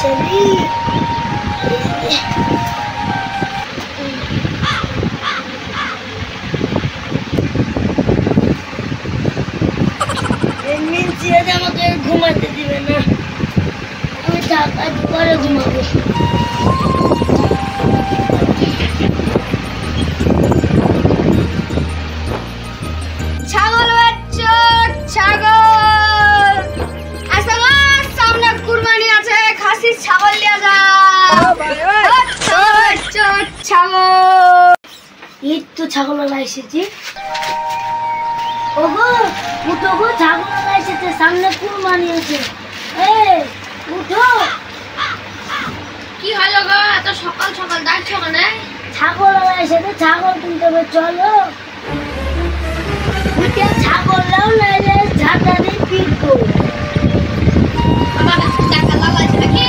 ছেড়ি আমাকে ঘুমাতে দিবে না, আমি টাকা পরে ঘুমাবো। ছাগল বাচ্চা ছাগল আচ্ছা সামনে কুরবানি আছে, খাসি ছাগল নিয়ে যা। ছাগল এই তো ছাগল এসেছি। ওগো উঠো গো, ছাগল এসেছে, সামনে কুরবানি আছে। উঠো। কি হলো গো, এত সকাল সকাল ডাকছো মানে? ছাগল এসেছে, ছাগল কিনতে হবে, চলো। ছাগল নাও, নাইলে ঝাঁটা দিয়ে পিটবো। আমার কাছে টাকা লাগাইছে নাকি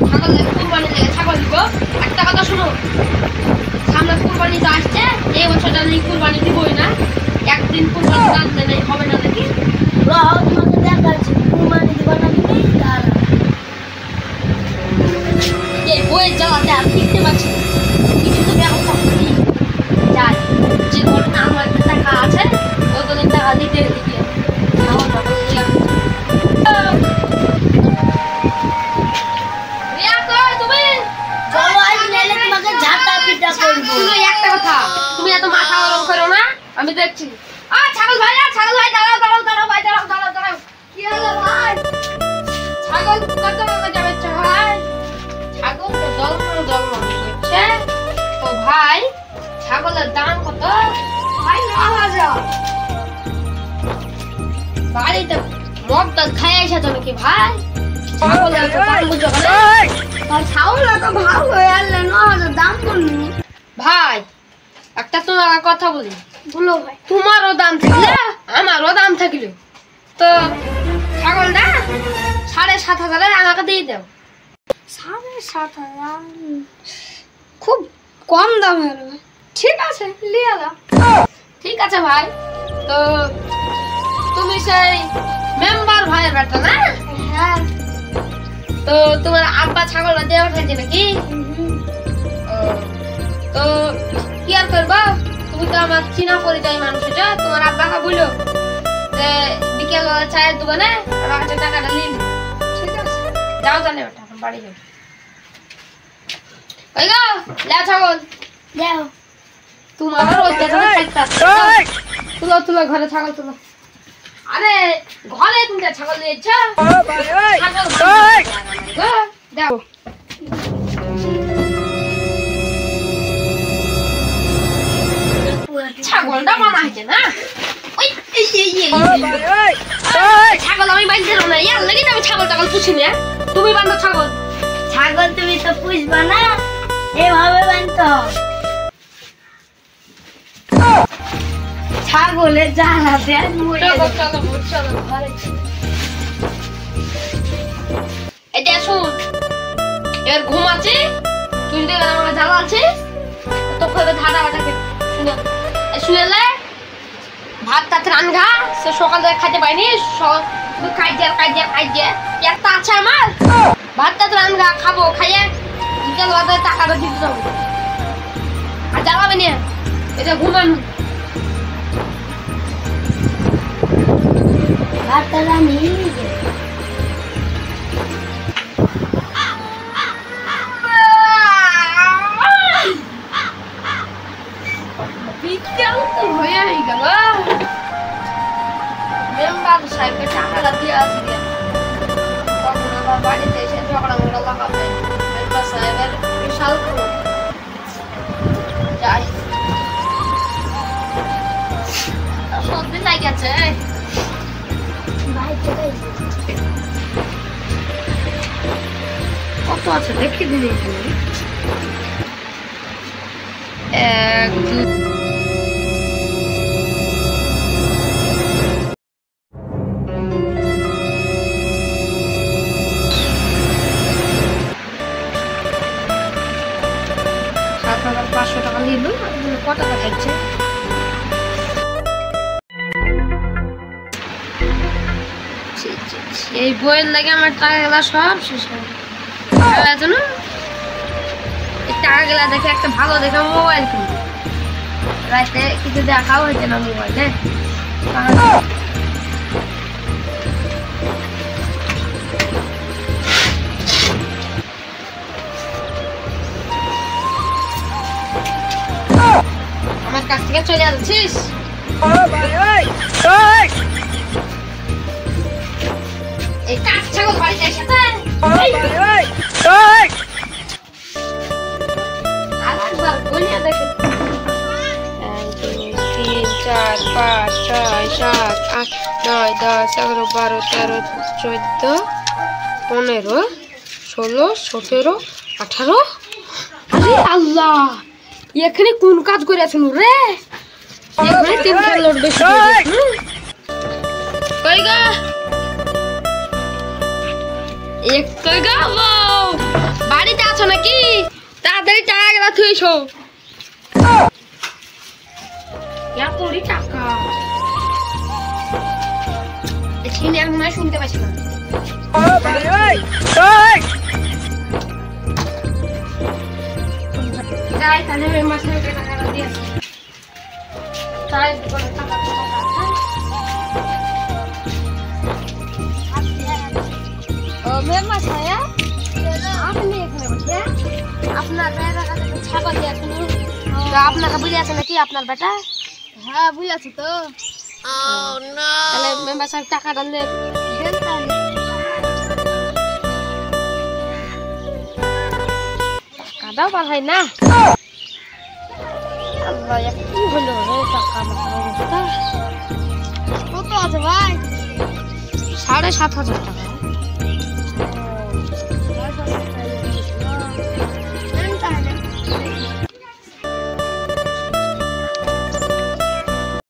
ছাগল কুরবানি লেগে ছাগল দিব? একটা কথা শুনো, সামনে কুরবানি তো আসছে, এই বছরটা কুরবানি দিবই না, একদিন কুরবানি না দিলে হবে না নাকি? তোমাকে দেখাচ্ছি কুরবানি দিবা না তুমি। এই বইয়ের জ্বালাতে আর কিনতে পারছি না, কিছু তো ব্যবস্থা করি যাই। যে ঘটনা আমার একটা টাকা আছে, ওদের টাকা দিতে দিতে একটা কথা, তুমি এত মাথা গরম করো না, আমি দেখছি। ছাগল ভাই, ছাগল ভাই, দাঁড়াও দাঁড়াও দাঁড়াও ভাই, দাঁড়াও দাঁড়াও দাঁড়াও। কি হলো ভাই? ছাগল কত টাকা যাবে ভাই? ছাগল তো দলমল করছে তো ভাই, ছাগলের দাম কত ভাই? 9,000। বাড়িতে মদ খাই আসে তো নাকি ভাই? ছাগলের দাম বুঝো না? ছাগল তো ভালো হয়ে আনলে 9,000 দাম বললি ভাই। একটা তোমার কথা বলি, বলো ভাই। তোমারও দাম থাকলে আমারও দাম থাকলো, তো ছাগলটা 7,500 আমাকে দিয়ে দাও। 7,500 খুব কম দাম হলো। ঠিক আছে, নিয়ে যাও। ঠিক আছে ভাই, তো তুমি সেই মেম্বার ভাইয়ের বেটা না? হ্যাঁ। তো তোমার আব্বা ছাগলটা দিয়ে উঠেছে নাকি? তো কি আর করবো, তুমি তো আমার চিনা পরিচয় মানুষ, তোমার আব্বাকে বললো যে বিকেল বেলা চায়ের দোকানে আমার কাছে টাকাটা নিন। ঠিক আছে, যাও তাহলে ওটা বাড়ি যাও। ওই গো লা ছাগল যাও। তোমার তুলো তুলো, ঘরে ছাগল তুলো। আরে ঘরে তুমি ছাগল নিয়েছ? দেখো ছাগলটা মানা হয়েছে না? ছাগল আমি বাঁধতে না, ইয়ার লাগে আমি ছাগল টাগল পুষি না। তুমি বাঁধো ছাগল। ছাগল তুমি তো পুষবা না, এভাবে বাঁধতে। ছাগলের জ্বালাতে এটা শুন, এবার ঘুমাচ্ছে, তুই যদি আমাকে জ্বালাচ্ছিস তোকে ধারা ওটাকে শুনে শুনেলে ভাত টাত রান্না সে সকাল থেকে খাইতে পারিনি, খাইছে একটা আছে আমার, ভাত টাত রান্না খাবো, খাইয়ে বিকেল বাজারে টাকাটা দিতে যাবো। আর জ্বালাবে না, এটা ঘুমান। ভাতটা রানি বিকেল তো হয়ে গেল, মেম্বার সাহেবকে টাকাটা দিয়ে আসি, তখন আবার বাড়িতে এসে ঝগড়া মোগড়া লাগাবে। মেম্বার সাহেবের বিশাল যাই সর্দি লাগেছে। কত আছে দেখি দিদি? 1 2 7,500 টাকা নিল, কত টাকা থাকছে? এই বইয়ের লাগে আমার টাকাগুলো সব শেষ হবে। টাকা গেলা দেখে একটা ভালো দেখে মোবাইল কিনবো। রাতে কিছু দেখাও হয়েছে না মোবাইলে। আমার কাছ থেকে চলে যাচ্ছিস? এই কাজ ছাগল বাড়িতে এসে আরেকবার বলিয়া দেখে 1 2 3 4 5 6 7 8 9 10 11 12 13 14 15 16 17 18 আরে আল্লাহ এখানে কোন কাজ করে আছেন রে? এখানে তিনটা লোড বেশি কই গা এক কই গা বাড়িতে আছো নাকি? তাড়াতাড়ি টাকা গেলা থুইছো। এতরি টাকা এখানে আমি না শুনতে পাচ্ছি না। যাই তাহলে মাসে টাকা দিয়ে আসি। তাই বলে টাকা ও মেম্মা ছায়া আপনি এখানে বসে আপনার বেটা কাছে ছাগল দিয়ে আসুন। তো আপনাকে বুঝে আছে নাকি আপনার বেটা? হ্যাঁ বুঝে আছে তো। তাহলে মেম্বার সাহেব টাকাটা দেন তাহলে। কাদাও পার হয় না। আল্লাহ কি হলো রে টাকা মাথার অবস্থা কত আছে ভাই? 7,500 টাকা।